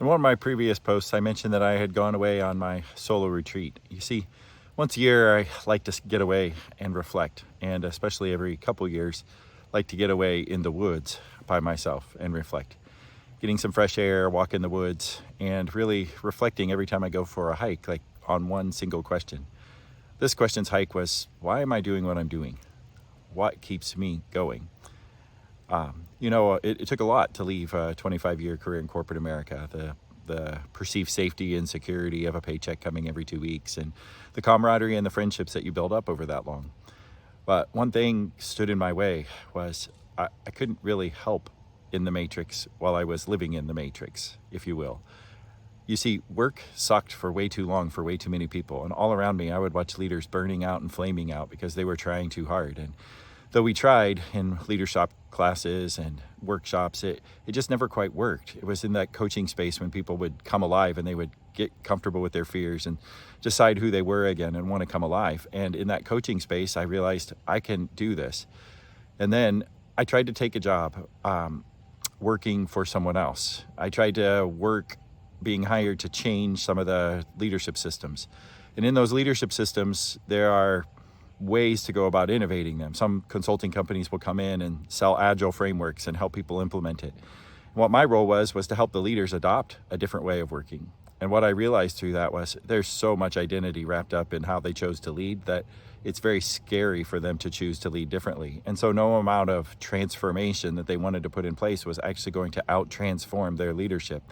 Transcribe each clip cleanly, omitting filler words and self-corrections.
In one of my previous posts, I mentioned that I had gone away on my solo retreat. You see, once a year, I like to get away and reflect, and especially every couple years, like to get away in the woods by myself and reflect. Getting some fresh air, walk in the woods, and really reflecting every time I go for a hike, like on one single question. This question's hike was, why am I doing what I'm doing? What keeps me going? It took a lot to leave a 25-year career in corporate America. The perceived safety and security of a paycheck coming every 2 weeks, and the camaraderie and the friendships that you build up over that long. But one thing stood in my way was I couldn't really help in the matrix while I was living in the matrix, if you will. You see, work sucked for way too long for way too many people. And all around me, I would watch leaders burning out and flaming out because they were trying too hard. And though we tried in leadership classes and workshops, it just never quite worked. It was in that coaching space when people would come alive and they would get comfortable with their fears and decide who they were again and want to come alive. And in that coaching space, I realized I can do this. And then I tried to take a job working for someone else. I tried to work being hired to change some of the leadership systems. And in those leadership systems, there are ways to go about innovating them. Some consulting companies will come in and sell agile frameworks and help people implement it. And what my role was to help the leaders adopt a different way of working. And what I realized through that was there's so much identity wrapped up in how they chose to lead that it's very scary for them to choose to lead differently. And so no amount of transformation that they wanted to put in place was actually going to out-transform their leadership.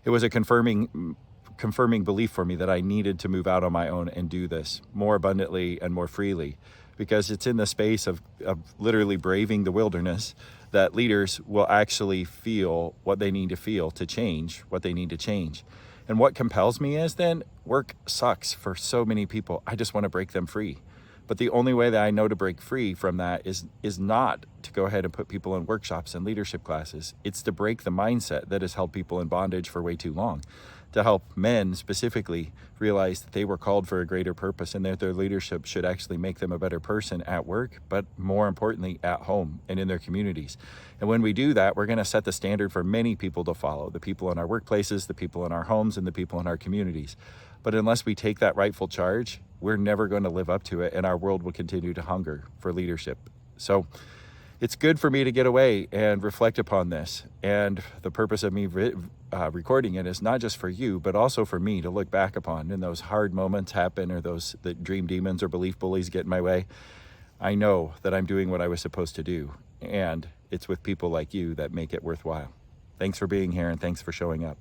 It was a confirming belief for me that I needed to move out on my own and do this more abundantly and more freely, because it's in the space of literally braving the wilderness that leaders will actually feel what they need to feel to change what they need to change. And what compels me is then work sucks for so many people. I just want to break them free. But the only way that I know to break free from that is not to go ahead and put people in workshops and leadership classes. It's to break the mindset that has held people in bondage for way too long, to help men specifically realize that they were called for a greater purpose and that their leadership should actually make them a better person at work, but more importantly, at home and in their communities. And when we do that, we're going to set the standard for many people to follow, the people in our workplaces, the people in our homes, and the people in our communities. But unless we take that rightful charge, we're never going to live up to it, and our world will continue to hunger for leadership. So it's good for me to get away and reflect upon this. And the purpose of me recording it is not just for you, but also for me to look back upon when those hard moments happen or those that dream demons or belief bullies get in my way. I know that I'm doing what I was supposed to do, and it's with people like you that make it worthwhile. Thanks for being here, and thanks for showing up.